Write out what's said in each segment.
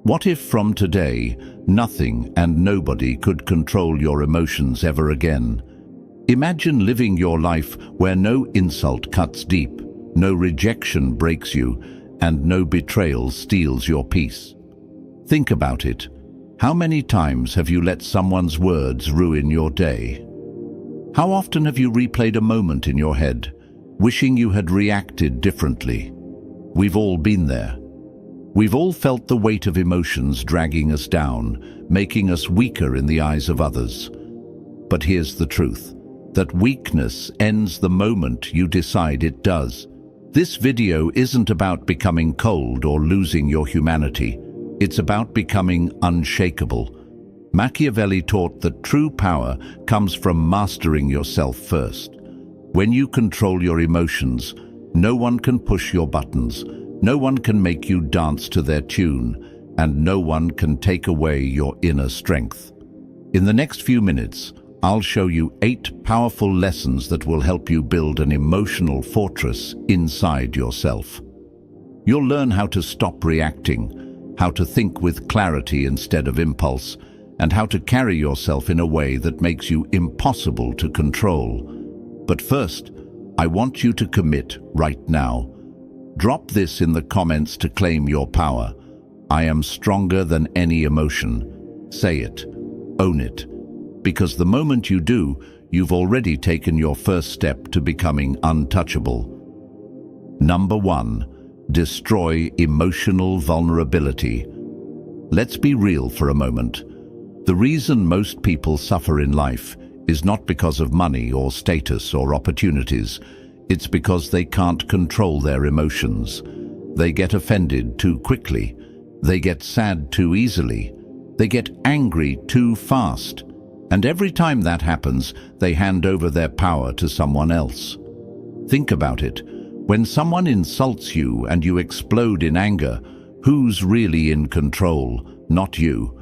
What if from today, nothing and nobody could control your emotions ever again? Imagine living your life where no insult cuts deep, no rejection breaks you, and no betrayal steals your peace. Think about it. How many times have you let someone's words ruin your day? How often have you replayed a moment in your head, wishing you had reacted differently? We've all been there. We've all felt the weight of emotions dragging us down, making us weaker in the eyes of others. But here's the truth, that weakness ends the moment you decide it does. This video isn't about becoming cold or losing your humanity. It's about becoming unshakable. Machiavelli taught that true power comes from mastering yourself first. When you control your emotions, no one can push your buttons. No one can make you dance to their tune, and no one can take away your inner strength. In the next few minutes, I'll show you 8 powerful lessons that will help you build an emotional fortress inside yourself. You'll learn how to stop reacting, how to think with clarity instead of impulse, and how to carry yourself in a way that makes you impossible to control. But first, I want you to commit right now. Drop this in the comments to claim your power. I am stronger than any emotion. Say it. Own it. Because the moment you do, you've already taken your first step to becoming untouchable. Number 1. Destroy emotional vulnerability. Let's be real for a moment. The reason most people suffer in life is not because of money or status or opportunities. It's because they can't control their emotions. They get offended too quickly. They get sad too easily. They get angry too fast. And every time that happens, they hand over their power to someone else. Think about it. When someone insults you and you explode in anger, who's really in control? Not you.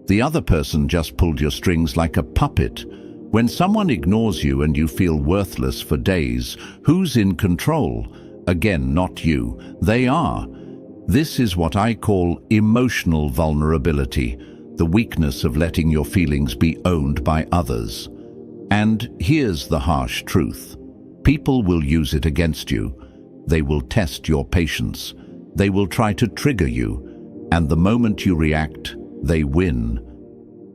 The other person just pulled your strings like a puppet. When someone ignores you and you feel worthless for days, who's in control? Again, not you. They are. This is what I call emotional vulnerability, the weakness of letting your feelings be owned by others. And here's the harsh truth. People will use it against you. They will test your patience. They will try to trigger you. And the moment you react, they win.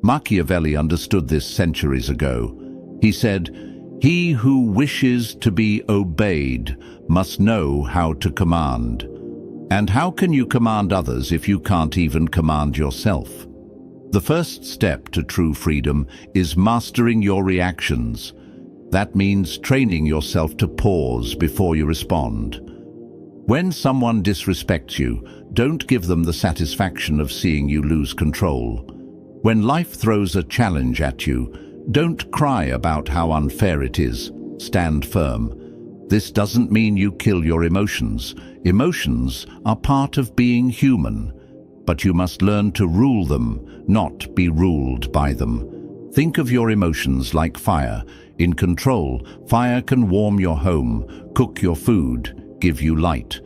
Machiavelli understood this centuries ago. He said, "He who wishes to be obeyed must know how to command." And how can you command others if you can't even command yourself? The first step to true freedom is mastering your reactions. That means training yourself to pause before you respond. When someone disrespects you, don't give them the satisfaction of seeing you lose control. When life throws a challenge at you, don't cry about how unfair it is. Stand firm. This doesn't mean you kill your emotions. Emotions are part of being human, but you must learn to rule them, not be ruled by them. Think of your emotions like fire. In control, fire can warm your home, cook your food, give you light.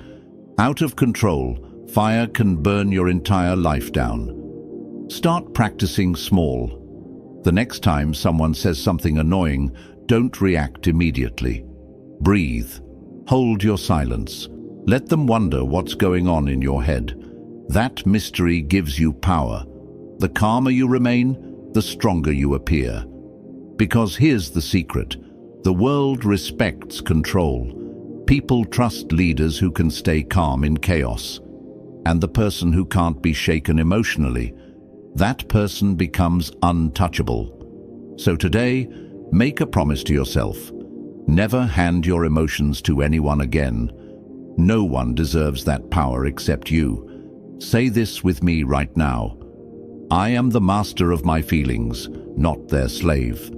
Out of control, fire can burn your entire life down. Start practicing small. The next time someone says something annoying, don't react immediately. Breathe. Hold your silence. Let them wonder what's going on in your head. That mystery gives you power. The calmer you remain, the stronger you appear. Because here's the secret. The world respects control. People trust leaders who can stay calm in chaos. And the person who can't be shaken emotionally, that person becomes untouchable. So today, make a promise to yourself. Never hand your emotions to anyone again. No one deserves that power except you. Say this with me right now. I am the master of my feelings, not their slave.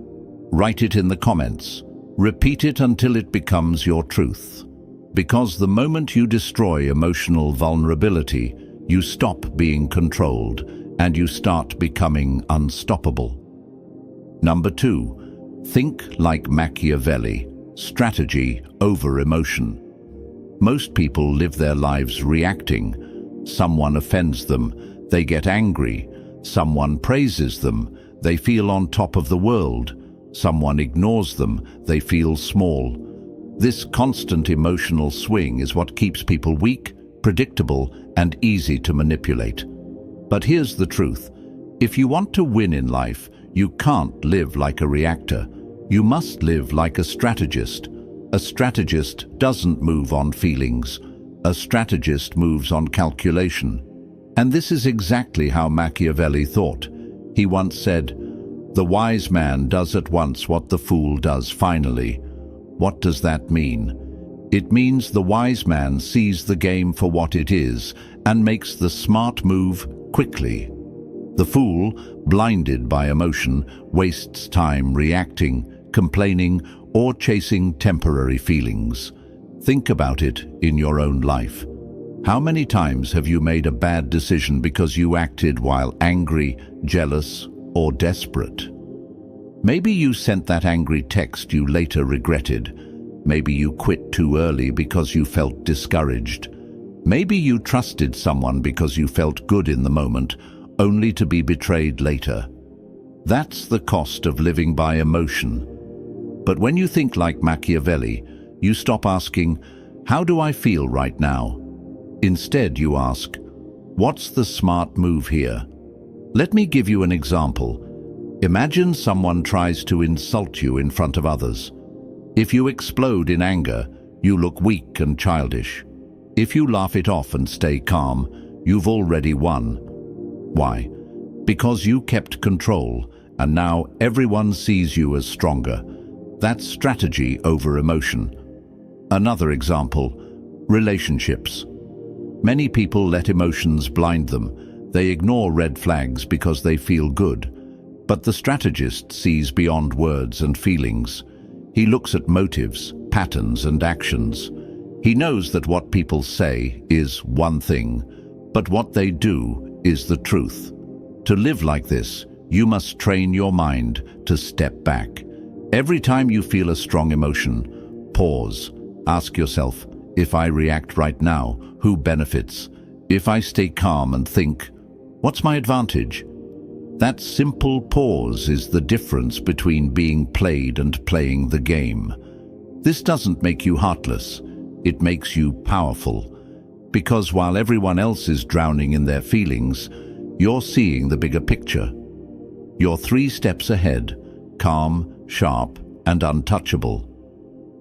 Write it in the comments. Repeat it until it becomes your truth. Because the moment you destroy emotional vulnerability, you stop being controlled and you start becoming unstoppable. Number 2, think like Machiavelli. Strategy over emotion. Most people live their lives reacting. Someone offends them, They get angry. Someone praises them. They feel on top of the world. Someone ignores them. They feel small. This constant emotional swing is what keeps people weak, predictable, and easy to manipulate. But here's the truth. If you want to win in life, you can't live like a reactor. You must live like a strategist. A strategist doesn't move on feelings. A strategist moves on calculation. And this is exactly how Machiavelli thought. He once said, "The wise man does at once what the fool does finally." What does that mean? It means the wise man sees the game for what it is and makes the smart move quickly. The fool, blinded by emotion, wastes time reacting, complaining, or chasing temporary feelings. Think about it in your own life. How many times have you made a bad decision because you acted while angry, jealous, or desperate? Maybe you sent that angry text you later regretted. Maybe you quit too early because you felt discouraged. Maybe you trusted someone because you felt good in the moment, only to be betrayed later. That's the cost of living by emotion. But when you think like Machiavelli, you stop asking, "How do I feel right now?" Instead, you ask, "What's the smart move here?" Let me give you an example. Imagine someone tries to insult you in front of others. If you explode in anger, you look weak and childish. If you laugh it off and stay calm, you've already won. Why? Because you kept control, and now everyone sees you as stronger. That's strategy over emotion. Another example, relationships. Many people let emotions blind them. They ignore red flags because they feel good. But the strategist sees beyond words and feelings. He looks at motives, patterns, and actions. He knows that what people say is one thing, but what they do is the truth. To live like this, you must train your mind to step back. Every time you feel a strong emotion, pause. Ask yourself, if I react right now, who benefits? If I stay calm and think, what's my advantage? That simple pause is the difference between being played and playing the game. This doesn't make you heartless. It makes you powerful. Because while everyone else is drowning in their feelings, you're seeing the bigger picture. You're 3 steps ahead, calm, sharp, and untouchable.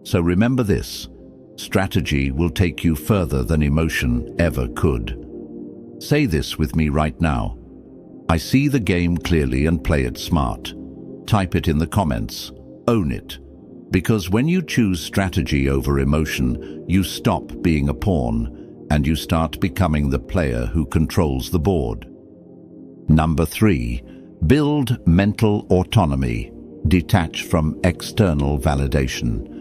So remember this, strategy will take you further than emotion ever could. Say this with me right now. I see the game clearly and play it smart. Type it in the comments. Own it. Because when you choose strategy over emotion, you stop being a pawn and you start becoming the player who controls the board. Number 3, build mental autonomy. Detach from external validation.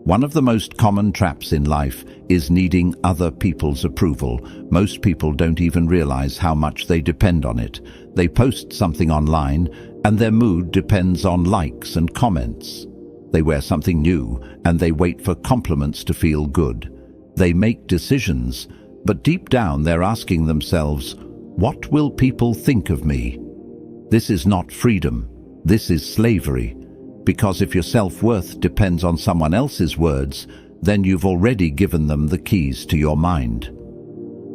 One of the most common traps in life is needing other people's approval. Most people don't even realize how much they depend on it. They post something online and their mood depends on likes and comments. They wear something new and they wait for compliments to feel good. They make decisions, but deep down they're asking themselves, what will people think of me? This is not freedom. This is slavery. Because if your self-worth depends on someone else's words, then you've already given them the keys to your mind.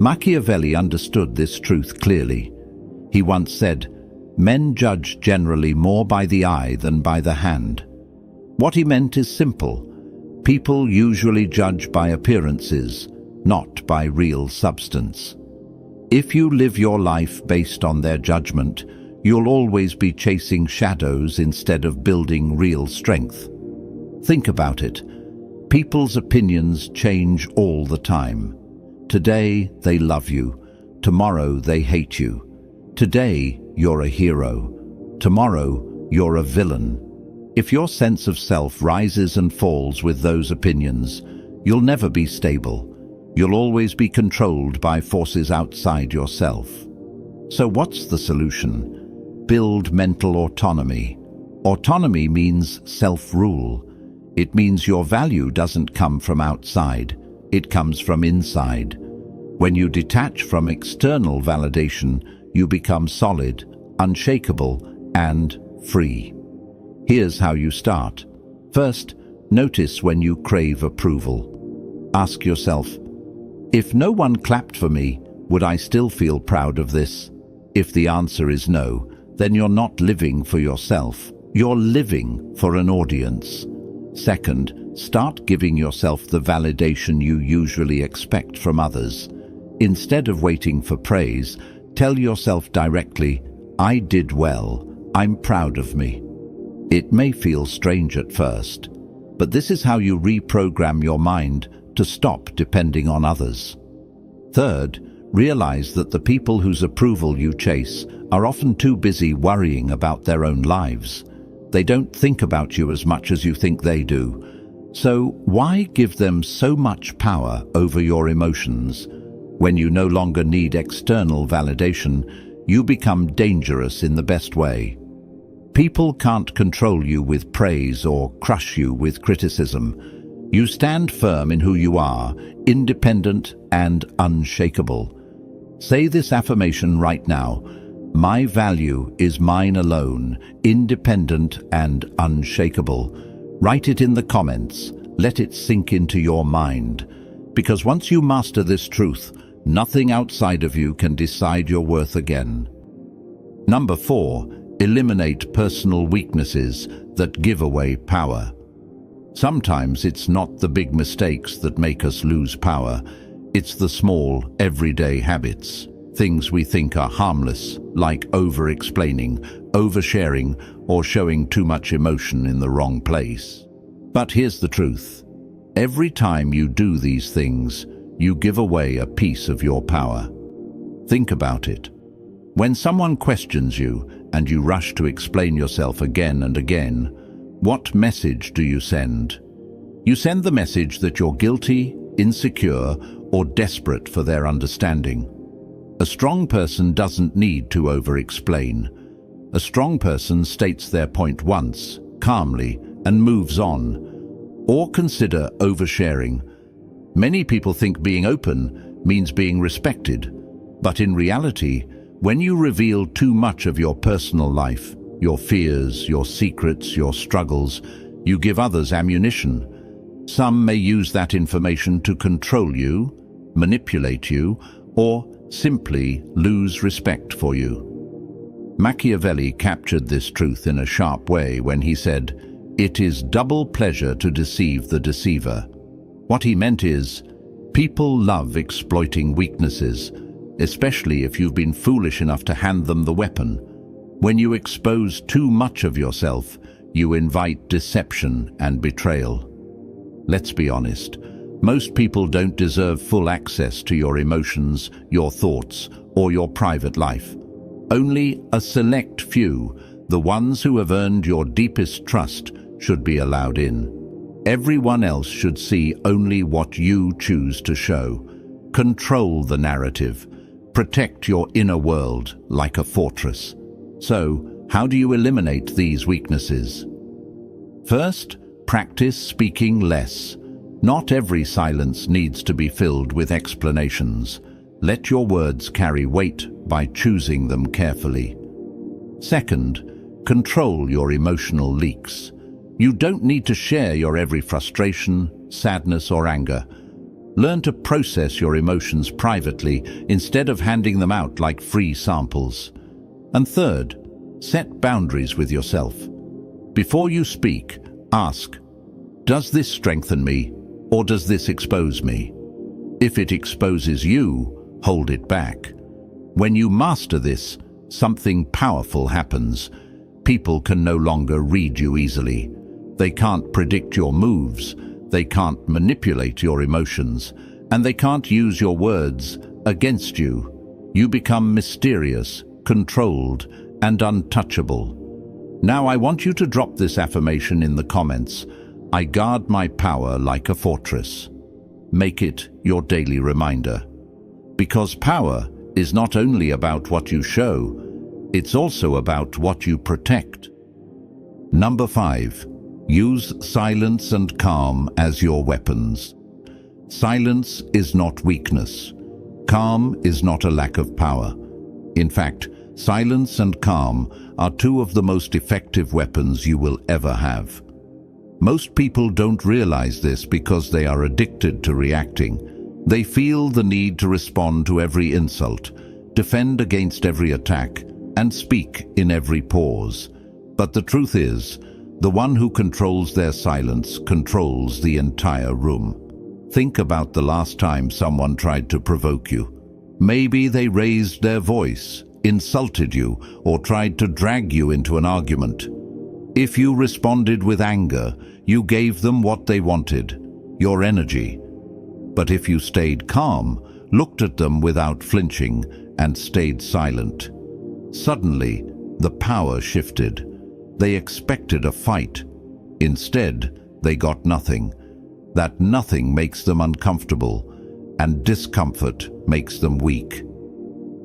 Machiavelli understood this truth clearly. He once said, "Men judge generally more by the eye than by the hand." What he meant is simple. People usually judge by appearances, not by real substance. If you live your life based on their judgment, you'll always be chasing shadows instead of building real strength. Think about it. People's opinions change all the time. Today they love you. Tomorrow they hate you. Today you're a hero. Tomorrow you're a villain. If your sense of self rises and falls with those opinions, you'll never be stable. You'll always be controlled by forces outside yourself. So what's the solution? Build mental autonomy. Autonomy means self-rule. It means your value doesn't come from outside. It comes from inside. When you detach from external validation, you become solid, unshakable, and free. Here's how you start. First, notice when you crave approval. Ask yourself, if no one clapped for me, would I still feel proud of this? If the answer is no, then you're not living for yourself. You're living for an audience. Second, start giving yourself the validation you usually expect from others. Instead of waiting for praise, tell yourself directly, I did well, I'm proud of me. It may feel strange at first, but this is how you reprogram your mind to stop depending on others. Third, realize that the people whose approval you chase are often too busy worrying about their own lives. They don't think about you as much as you think they do. So why give them so much power over your emotions? When you no longer need external validation, you become dangerous in the best way. People can't control you with praise or crush you with criticism. You stand firm in who you are, independent and unshakable. Say this affirmation right now. My value is mine alone, independent and unshakable. Write it in the comments. Let it sink into your mind. Because once you master this truth, nothing outside of you can decide your worth again. Number 4, eliminate personal weaknesses that give away power. Sometimes it's not the big mistakes that make us lose power. It's the small, everyday habits. Things we think are harmless, like over-explaining, oversharing, or showing too much emotion in the wrong place. But here's the truth. Every time you do these things, you give away a piece of your power. Think about it. When someone questions you and you rush to explain yourself again and again, what message do you send? You send the message that you're guilty, insecure, or desperate for their understanding. A strong person doesn't need to over-explain. A strong person states their point once, calmly, and moves on. Or consider oversharing. Many people think being open means being respected, but in reality, when you reveal too much of your personal life, your fears, your secrets, your struggles, you give others ammunition. Some may use that information to control you, manipulate you, or simply lose respect for you. Machiavelli captured this truth in a sharp way when he said, "It is double pleasure to deceive the deceiver." What he meant is, people love exploiting weaknesses, especially if you've been foolish enough to hand them the weapon. When you expose too much of yourself, you invite deception and betrayal. Let's be honest. Most people don't deserve full access to your emotions, your thoughts, or your private life. Only a select few, the ones who have earned your deepest trust, should be allowed in. Everyone else should see only what you choose to show. Control the narrative. Protect your inner world like a fortress. So, how do you eliminate these weaknesses? First, practice speaking less. Not every silence needs to be filled with explanations. Let your words carry weight by choosing them carefully. Second, control your emotional leaks. You don't need to share your every frustration, sadness, or anger. Learn to process your emotions privately instead of handing them out like free samples. And third, set boundaries with yourself. Before you speak, ask, does this strengthen me, or does this expose me? If it exposes you, hold it back. When you master this, something powerful happens. People can no longer read you easily. They can't predict your moves, they can't manipulate your emotions, and they can't use your words against you. You become mysterious, controlled, and untouchable. Now I want you to drop this affirmation in the comments. I guard my power like a fortress. Make it your daily reminder. Because power is not only about what you show, it's also about what you protect. Number 5. Use silence and calm as your weapons. Silence is not weakness. Calm is not a lack of power. In fact, silence and calm are two of the most effective weapons you will ever have. Most people don't realize this because they are addicted to reacting. They feel the need to respond to every insult, defend against every attack, and speak in every pause. But the truth is, the one who controls their silence controls the entire room. Think about the last time someone tried to provoke you. Maybe they raised their voice, insulted you, or tried to drag you into an argument. If you responded with anger, you gave them what they wanted, your energy. But if you stayed calm, looked at them without flinching, and stayed silent, suddenly the power shifted. They expected a fight. Instead, they got nothing. That nothing makes them uncomfortable, and discomfort makes them weak.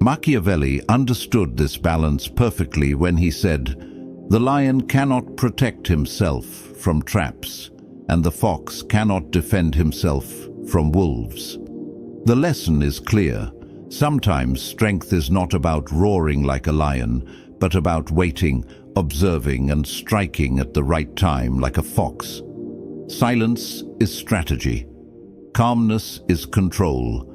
Machiavelli understood this balance perfectly when he said, "The lion cannot protect himself from traps, and the fox cannot defend himself from wolves." The lesson is clear. Sometimes strength is not about roaring like a lion, but about waiting, observing, and striking at the right time like a fox. Silence is strategy. Calmness is control.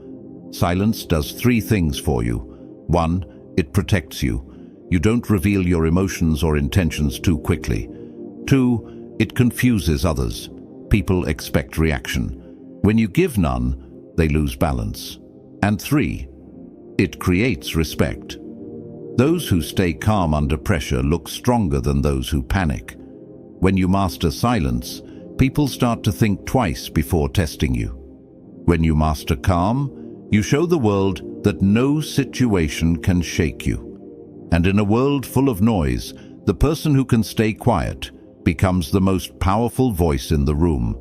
Silence does three things for you. 1, it protects you. You don't reveal your emotions or intentions too quickly. 2, it confuses others. People expect reaction. When you give none, they lose balance. And 3, it creates respect. Those who stay calm under pressure look stronger than those who panic. When you master silence, people start to think twice before testing you. When you master calm, you show the world that no situation can shake you. And in a world full of noise, the person who can stay quiet becomes the most powerful voice in the room.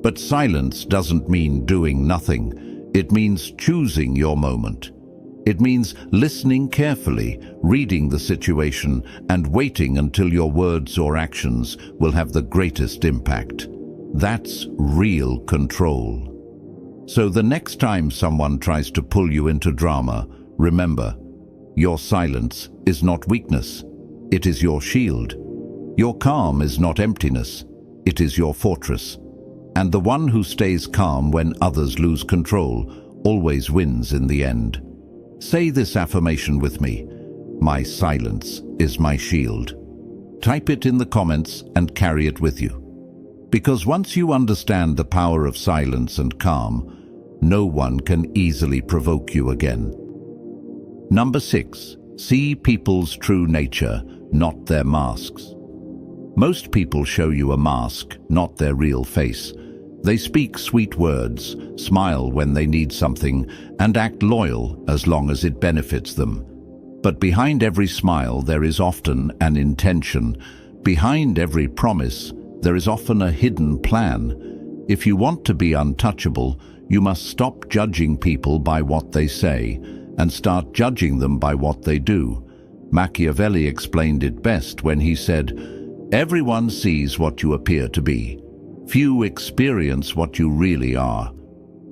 But silence doesn't mean doing nothing. It means choosing your moment. It means listening carefully, reading the situation, and waiting until your words or actions will have the greatest impact. That's real control. So the next time someone tries to pull you into drama, remember, your silence is not weakness. It is your shield. Your calm is not emptiness. It is your fortress. And the one who stays calm when others lose control always wins in the end. Say this affirmation with me. My silence is my shield. Type it in the comments and carry it with you. Because once you understand the power of silence and calm, no one can easily provoke you again. Number 6. See people's true nature, not their masks. Most people show you a mask, not their real face. They speak sweet words, smile when they need something, and act loyal as long as it benefits them. But behind every smile there is often an intention. Behind every promise there is often a hidden plan. If you want to be untouchable, you must stop judging people by what they say and start judging them by what they do. Machiavelli explained it best when he said, "Everyone sees what you appear to be. Few experience what you really are."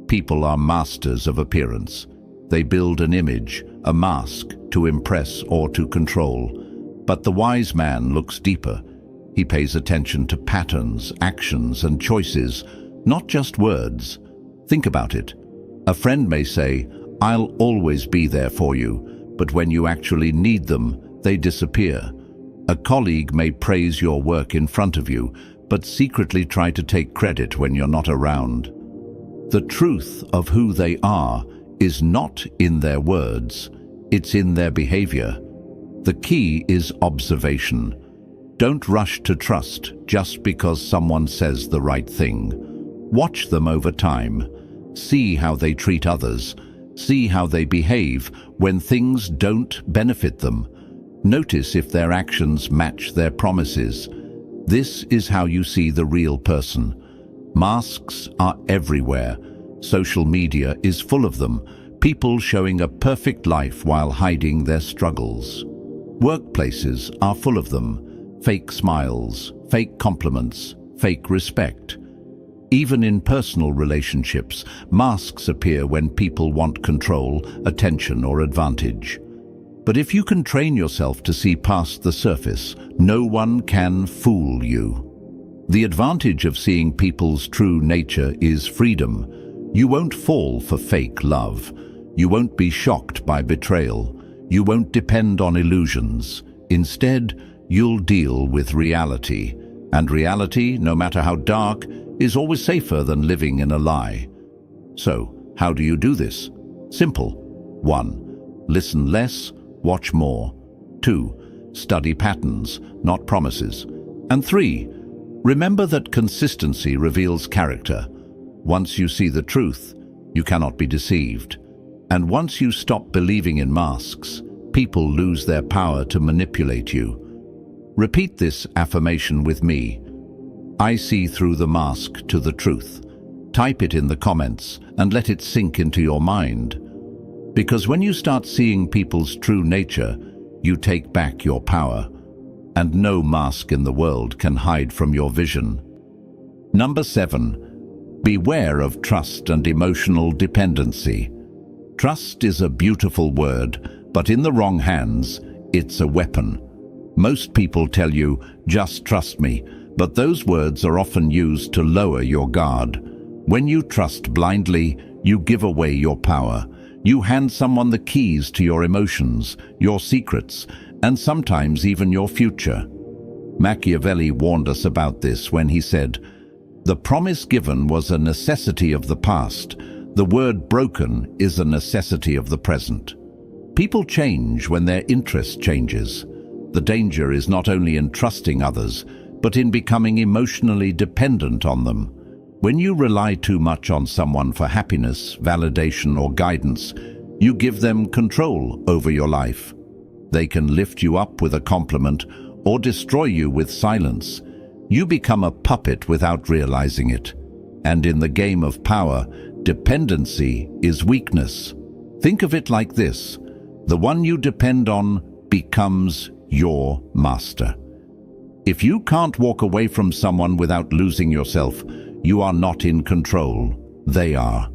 People are masters of appearance. They build an image, a mask, to impress or to control. But the wise man looks deeper. He pays attention to patterns, actions, and choices, not just words. Think about it. A friend may say, "I'll always be there for you," but when you actually need them, they disappear. A colleague may praise your work in front of you, but secretly try to take credit when you're not around. The truth of who they are is not in their words, it's in their behavior. The key is observation. Don't rush to trust just because someone says the right thing. Watch them over time. See how they treat others. See how they behave when things don't benefit them. Notice if their actions match their promises. This is how you see the real person. Masks are everywhere. Social media is full of them. People showing a perfect life while hiding their struggles. Workplaces are full of them. Fake smiles, fake compliments, fake respect. Even in personal relationships, masks appear when people want control, attention, or advantage. But if you can train yourself to see past the surface, no one can fool you. The advantage of seeing people's true nature is freedom. You won't fall for fake love. You won't be shocked by betrayal. You won't depend on illusions. Instead, you'll deal with reality. And reality, no matter how dark, is always safer than living in a lie. So, how do you do this? Simple. 1. Listen less, watch more. 2. Study patterns, not promises. And 3. Remember that consistency reveals character. Once you see the truth, you cannot be deceived. And once you stop believing in masks, people lose their power to manipulate you. Repeat this affirmation with me. I see through the mask to the truth. Type it in the comments and let it sink into your mind. Because when you start seeing people's true nature, you take back your power. And no mask in the world can hide from your vision. Number 7. Beware of trust and emotional dependency. Trust is a beautiful word, but in the wrong hands, it's a weapon. Most people tell you, just trust me, but those words are often used to lower your guard. When you trust blindly, you give away your power. You hand someone the keys to your emotions, your secrets, and sometimes even your future. Machiavelli warned us about this when he said, "The promise given was a necessity of the past. The word broken is a necessity of the present." People change when their interest changes. The danger is not only in trusting others, but in becoming emotionally dependent on them. When you rely too much on someone for happiness, validation, or guidance, you give them control over your life. They can lift you up with a compliment or destroy you with silence. You become a puppet without realizing it. And in the game of power, dependency is weakness. Think of it like this: the one you depend on becomes your master. If you can't walk away from someone without losing yourself, you are not in control. They are.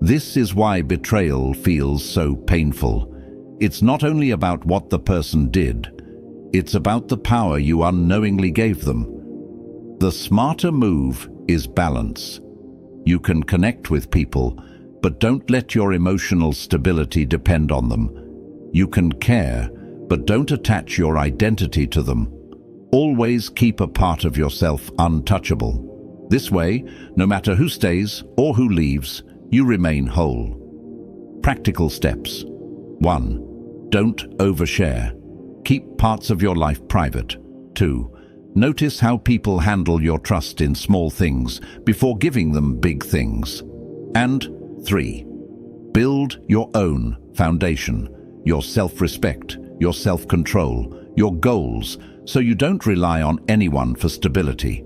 This is why betrayal feels so painful. It's not only about what the person did, it's about the power you unknowingly gave them. The smarter move is balance. You can connect with people, but don't let your emotional stability depend on them. You can care, but don't attach your identity to them. Always keep a part of yourself untouchable. This way, no matter who stays or who leaves, you remain whole. Practical steps. 1. Don't overshare. Keep parts of your life private. 2. Notice how people handle your trust in small things before giving them big things. And 3. Build your own foundation, your self-respect, your self-control, your goals, so you don't rely on anyone for stability.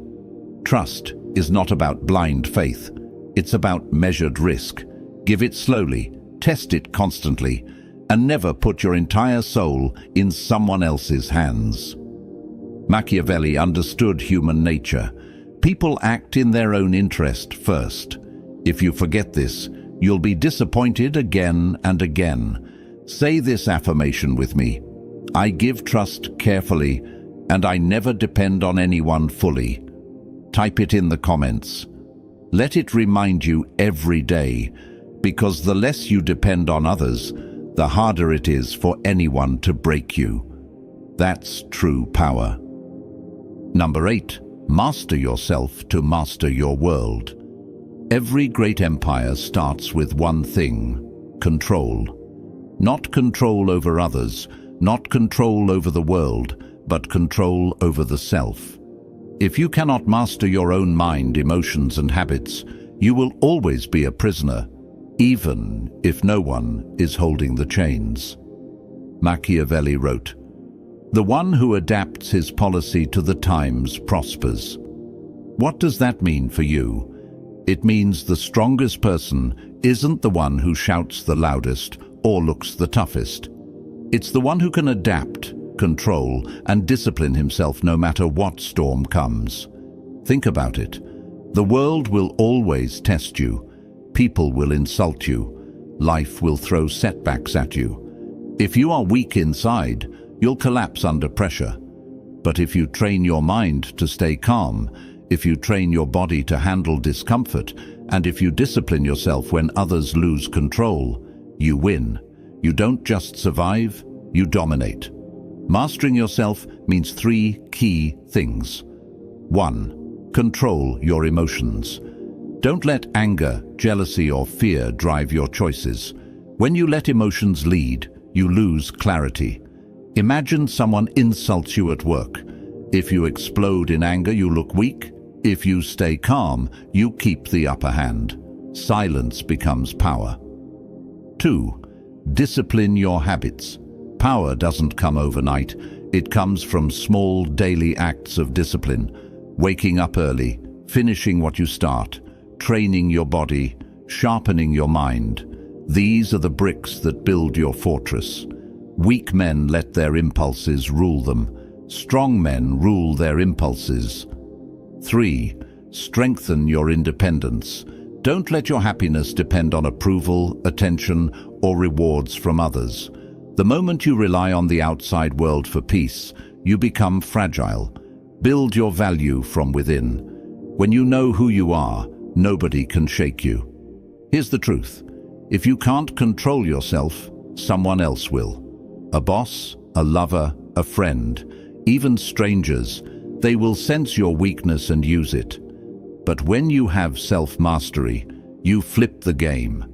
Trust is not about blind faith. It's about measured risk. Give it slowly, test it constantly, and never put your entire soul in someone else's hands. Machiavelli understood human nature. People act in their own interest first. If you forget this, you'll be disappointed again and again. Say this affirmation with me. I give trust carefully, and I never depend on anyone fully. Type it in the comments. Let it remind you every day, because the less you depend on others, the harder it is for anyone to break you. That's true power. Number 8. Master yourself to master your world. Every great empire starts with one thing: control. Not control over others, not control over the world, but control over the self. If you cannot master your own mind, emotions, and habits, you will always be a prisoner, even if no one is holding the chains. Machiavelli wrote, "The one who adapts his policy to the times prospers." What does that mean for you? It means the strongest person isn't the one who shouts the loudest or looks the toughest. It's the one who can adapt, control, and discipline himself no matter what storm comes. Think about it. The world will always test you. People will insult you. Life will throw setbacks at you. If you are weak inside, you'll collapse under pressure. But if you train your mind to stay calm, if you train your body to handle discomfort, and if you discipline yourself when others lose control, you win. You don't just survive, you dominate. Mastering yourself means 3 key things. 1. Control your emotions. Don't let anger, jealousy, or fear drive your choices. When you let emotions lead, you lose clarity. Imagine someone insults you at work. If you explode in anger, you look weak. If you stay calm, you keep the upper hand. Silence becomes power. 2. Discipline your habits. Power doesn't come overnight. It comes from small daily acts of discipline. Waking up early, finishing what you start, training your body, sharpening your mind. These are the bricks that build your fortress. Weak men let their impulses rule them. Strong men rule their impulses. 3. Strengthen your independence. Don't let your happiness depend on approval, attention, or rewards from others. The moment you rely on the outside world for peace, you become fragile. Build your value from within. When you know who you are, nobody can shake you. Here's the truth. If you can't control yourself, someone else will. A boss, a lover, a friend, even strangers, they will sense your weakness and use it. But when you have self-mastery, you flip the game.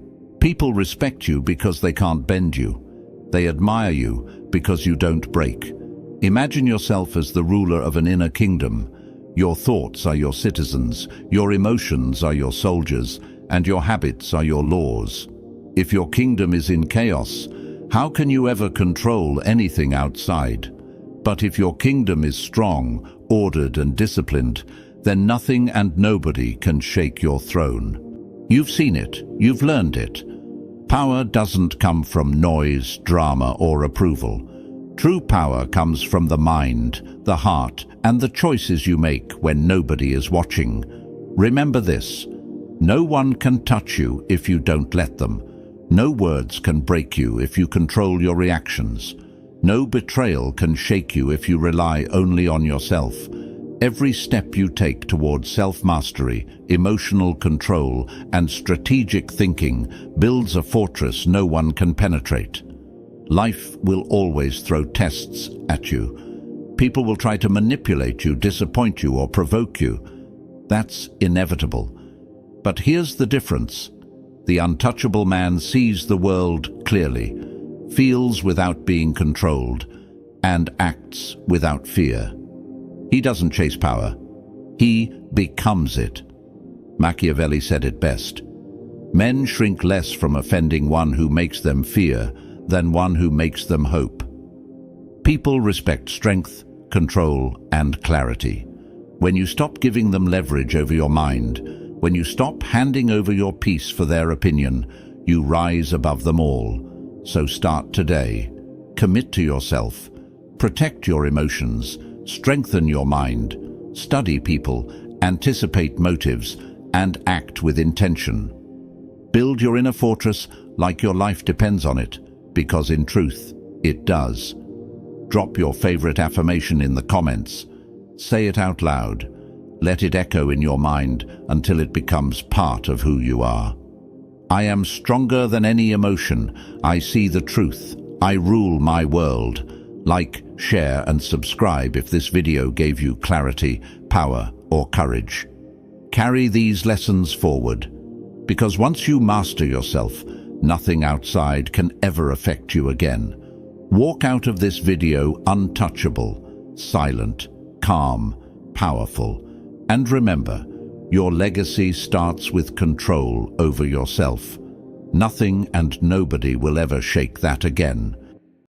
People respect you because they can't bend you. They admire you because you don't break. Imagine yourself as the ruler of an inner kingdom. Your thoughts are your citizens, your emotions are your soldiers, and your habits are your laws. If your kingdom is in chaos, how can you ever control anything outside? But if your kingdom is strong, ordered, and disciplined, then nothing and nobody can shake your throne. You've seen it, you've learned it. Power doesn't come from noise, drama, or approval. True power comes from the mind, the heart, and the choices you make when nobody is watching. Remember this: no one can touch you if you don't let them. No words can break you if you control your reactions. No betrayal can shake you if you rely only on yourself. Every step you take towards self-mastery, emotional control, and strategic thinking builds a fortress no one can penetrate. Life will always throw tests at you. People will try to manipulate you, disappoint you, or provoke you. That's inevitable. But here's the difference. The untouchable man sees the world clearly, feels without being controlled, and acts without fear. He doesn't chase power. He becomes it. Machiavelli said it best. Men shrink less from offending one who makes them fear than one who makes them hope. People respect strength, control, and clarity. When you stop giving them leverage over your mind, when you stop handing over your peace for their opinion, you rise above them all. So start today. Commit to yourself. Protect your emotions. Strengthen your mind. Study people. Anticipate motives. And act with intention. Build your inner fortress like your life depends on it, because in truth, it does. Drop your favorite affirmation in the comments. Say it out loud. Let it echo in your mind until it becomes part of who you are. I am stronger than any emotion. I see the truth. I rule my world. Like, share, and subscribe if this video gave you clarity, power, or courage. Carry these lessons forward, because once you master yourself, nothing outside can ever affect you again. Walk out of this video untouchable, silent, calm, powerful. And remember, your legacy starts with control over yourself. Nothing and nobody will ever shake that again.